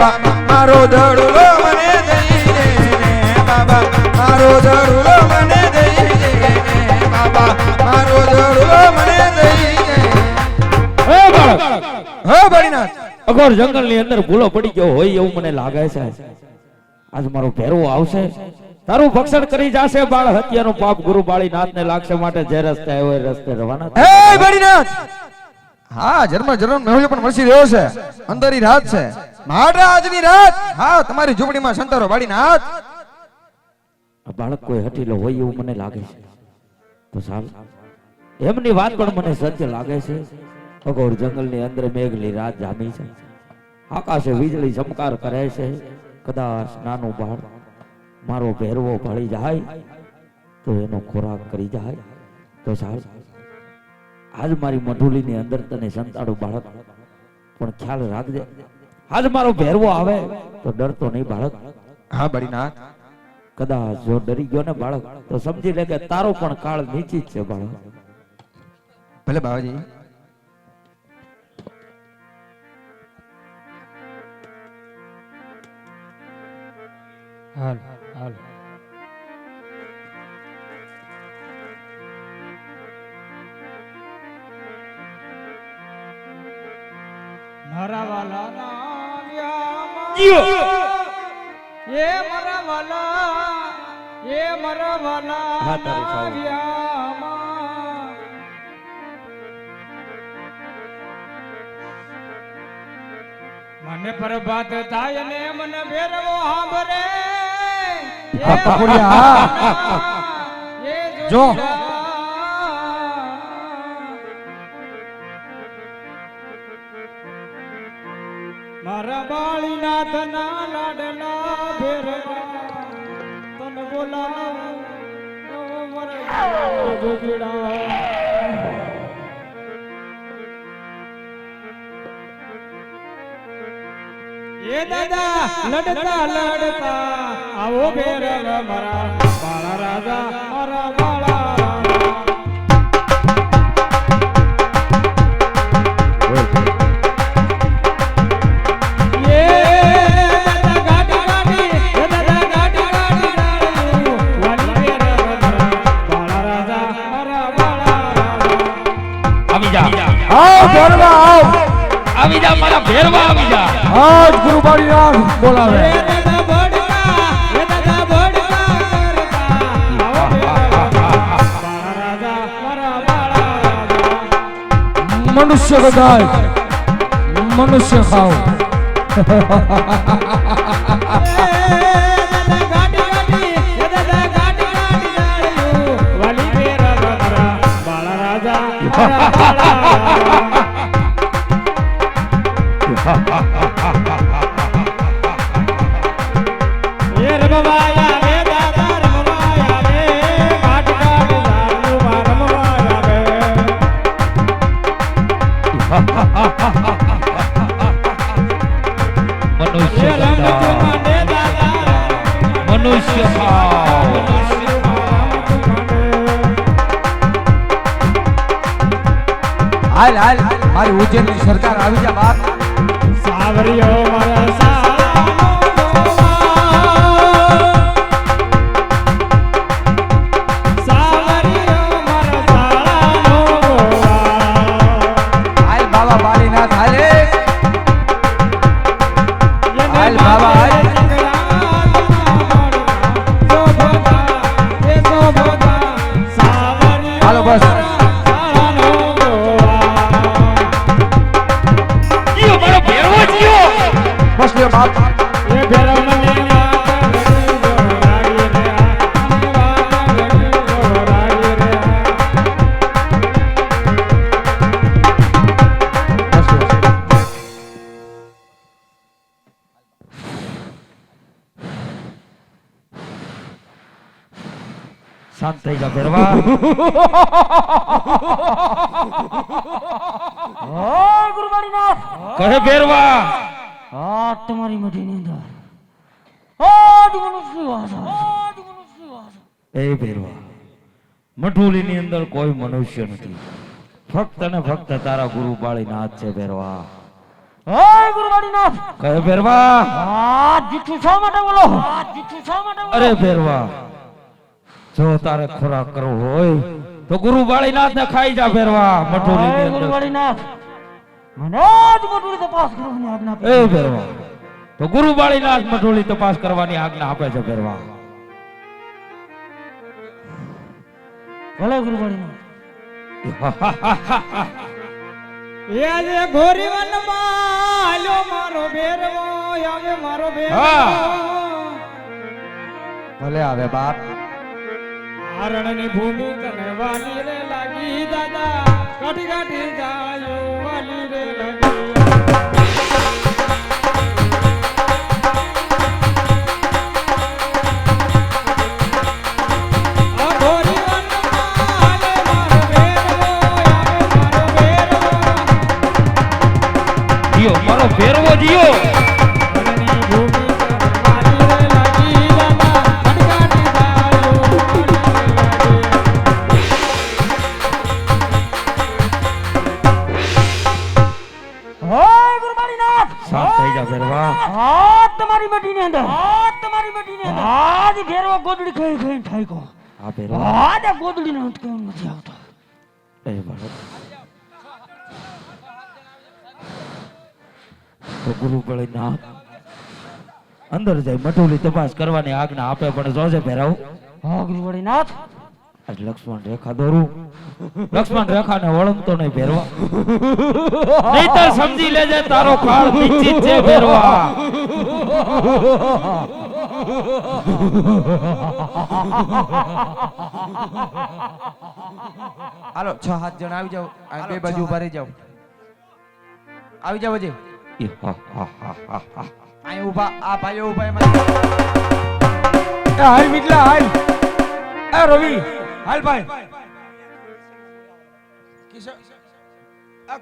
બાબા મારો ધડુલો મને દઈ દે ને બાબા મારો ધડુલો મને દઈ દે ને બાબા મારો ધડુલો મને દઈ દે. હે બાળક, હો ભણીનાથ, અઘોર જંગલ ની અંદર ભૂલો પડી ગયો હોય એવું મને લાગે છે. આજ મારો ભેરવો આવશે, તારું ભક્ષણ કરી જાશે. બાળ હત્યાનું પાપ ગુરુ બાળીનાથ ને લાગશે, માટે જે રસ્તે આવ્યો એ રસ્તે રવાના. હે ભણીનાથ, હા જન્મ જન્મ મેહુલ પણ મળસી રહ્યો છે. અંદરની રાત છે, મારા આજની રાત. હા તમારી ઝૂંપડીમાં સંતારો બાળીનાથ. આ બાળક કોઈ હઠીલો હોય એવું મને લાગે છે. તો સાલ એમની વાત પણ મને સત્ય લાગે છે. અઘોર જંગલની અંદર મેઘની રાત જામી છે, આકાશે વીજળી ચમકાર કરે છે. કદાચ નાનું બાળ મારો ભેરવો ભળી જાય તો એનો ખોરાક કરી જાય. તો સાલ આજ મારી મઢુલીની અંદર તને સંતાડું બાળક, પણ ખ્યાલ રાખજે આજ મારો ભેરવો આવે તો ડરતો નહીં બાળક. હા બાળીનાથ, કદાચ જો ડરી ગયો ને બાળક તો સમજી લે કે તારો પણ કાળ નિશ્ચિત છે બાળક. ભલે બાબાજી. હાલ હાલ મારા વાલા ના વ્યામાં એ મારા વાલા એ મારા વાલા ના વ્યામાં મને પ્રભાત થાય ને મને ભેરવો સાંભળે જો મારા બાળીનાથ ના લાડલા ભેરવા તને બોલાવું એ દાદા લડતા લડતા આવો ભેરવા મારા બાળા રાજા મારા બાળા આવી જા મારા ભેરવા, આવી જા. આજ ગુરુ બાળીનાથ બોલાવે. મનુષ્ય બધાય મનુષ્ય ખાઓ. મનુષ્ય હાલ હાલ મારી ઉજ્જૈનની સરકાર આવી જા બાપ. સાવરિયો મારા શાંત થઈ જા ભેરવા. ગુરુ બાળીનાથ કહે ભેરવા. આ તમારી મઢીની અંદર આજ મનુષ્ય વાસ એ ભેરવા, મઠુલીની અંદર કોઈ મનુષ્ય નથી, ફક્ત ને ફક્ત તારા ગુરુ બાળીનાથ છે ભેરવા. હે ગુરુવાડીનાથ કયો ભેરવા આ જુઠ્ઠું શા માટે બોલો જુઠ્ઠું શા માટે બોલો અરે ભેરવા જો તારે ખોરાક કરવો હોય તો ગુરુ બાળીનાથ ને ખાઈ જા ભેરવા મઠોલી ની હે અંદર ગુરુવાડીનાથ મને જ મોટું તપાસ કરવાની આજ્ઞા આપી. એ ભેરવા તો ગુરુ બાળીનાથ મઠોલી તપાસ કરવાની આજ્ઞા આપે છે ભેરવા ભલે ગુરુવાડીનાથ એ આજે ઘોરી વનમાં આલ્યો મારો ભેરવો આવે મારો ભેરવો હા. ભલે આવે બાપ હરણની ભૂમિ તને વાલી રે લાગી દાદા કાઠી કાઠી જાય વાલી રે લાગી આ ઘોરી વનમાં આલે મારો ભેરવો આવે મારો ભેરવો જીઓ મારો ભેરવો જીઓ હરણની ભૂમિ તને વાલી રે લાગી દાદા કાઠી કાઠી જાય વાલી રે લાગી હે ગુરુવાડીનાથ શાંત થઈ જા ભેરવા આ તમારી મટીની અંદર આજ ભેરવો ગોદડી ખાઈ ખાઈ ઠાઈકો આ ભેરવા આજ ગોદડીનો અંત કેમ નથી આવતો એ ભરત તો ગુરુ બાળીનાથ અંદર જાય મઠોલી તપાસ કરવાની આજ્ઞા આપે પણ જોજે ભેરાવ હા ગુરુવાડીનાથ આજ લક્ષ્મણ રેખા દોરું લક્ષ્મણ રેખાને વળંગતો નહીં ભેરવા નહીતર સમજી લેજે તારો કાળ નિશ્ચિત છે ભેરવા હાલો 6-7 જણ આવી જાવ આ બે બાજુ ઉભા રહી જાવ આવી જાવ હજી અહીં ઉભા આ ભાઈઓ ઉભા એમાં હાલ મિટલા હાલ એ રવિ હાલ ભાઈ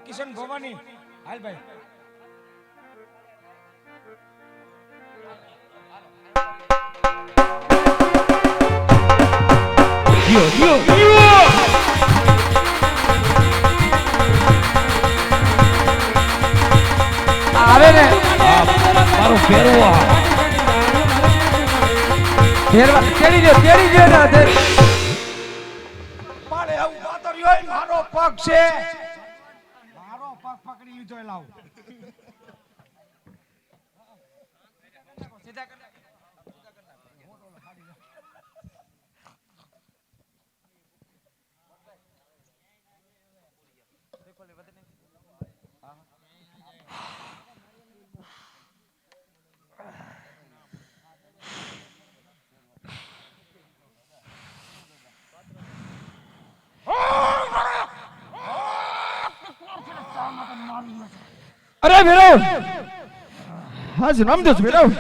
કિશન ભવાની હાલ ભાઈ જીઓ જીઓ જીઓ આવે ને મારો ભેરવા ફેરવા તેડી દે ને મારે આવું વાતર્યો મારો પગ છે મારો પગ પકડી લીધો એ લાવ અરે ભેરવ હાજ નામ દોસ ભેરવ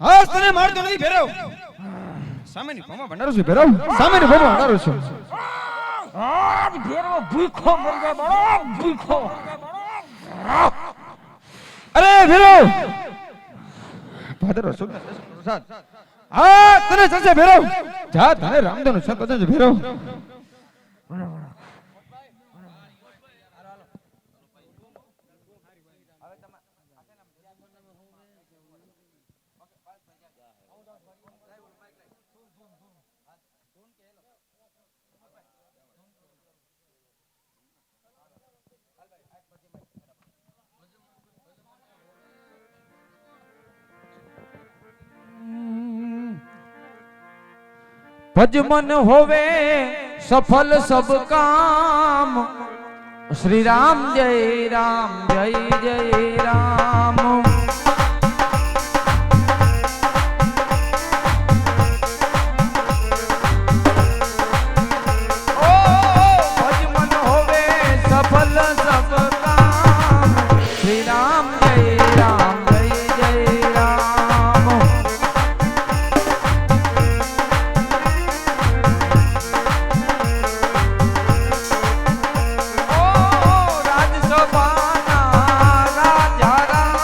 હાજ તને મારતો નથી ભેરવ સામેની ભમા ભંડારો છે ભેરવ સામેની ભમા ભંડારો છે આજ ભેરવો ભૂખો મરી જાય બળો ભૂખો અરે ભેરવ ભાદરો સુદ પ્રસાદ હા તને ચલશે ભેરવ જા તને રામદેવનો સંત છે ભેરવ भज मन होवे सफल सब काम श्री राम जय राम ओ भज मन होवे सफल सब काम श्री राम जय राम રાજસભાના રાજા રામ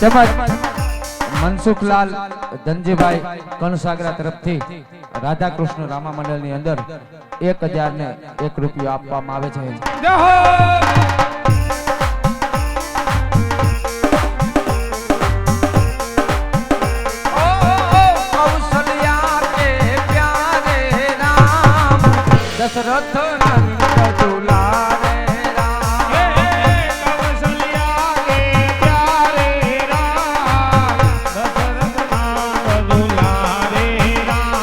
તેમજ મનસુખલાલ ધનજીભાઈ કણસાગરા તરફથી રાધા કૃષ્ણ રામા મંડળની અંદર 1001 રૂપિયો આપવામાં આવે છે. જય હો કૌશલ્યા કે પ્યારે રામ દશરથ નંદ દુલારે રામ. કૌશલ્યા કે પ્યારે રામ દશરથ નામ દુલારે રામ.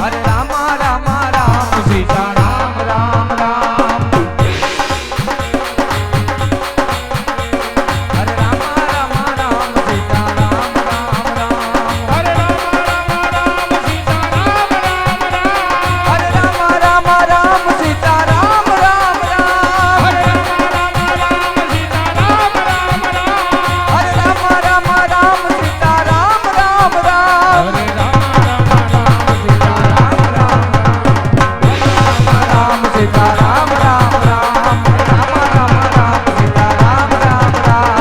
હરે રામ રામ રામ સીતા રામ રામ રામ. હરે રામ રામ રામ સીતા રામ રામ રામ. હરે રામ રામ સીતા રામ રામ રામ. હરે રામ રામ રામ સીતા રામ રામ રામ. હરે રામ રામ સીતા રામ રામ રામ. હરે રામ રામ રામ સીતા રામ રામ રામ.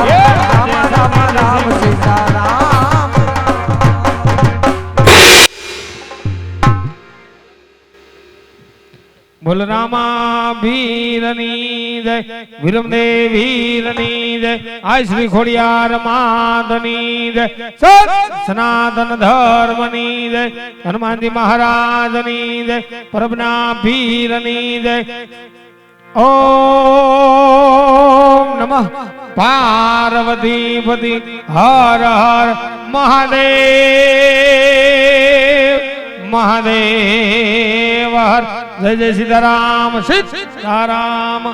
હરે રામ રામ સીતા રામ રામ. બોલ રામા ભીરની જય વિરમદેવ વીરની જય આય શ્રી ખોડિયાર માતની જય સત સનાતન ધર્મની જય હનુમાનજી મહારાજની જય પરબના ભીરની જય ઓમ નમઃ પાર્વતી પતિ હર હર મહાદેવ મહાદેવ હર જય જય સીતારામ સીતારામ.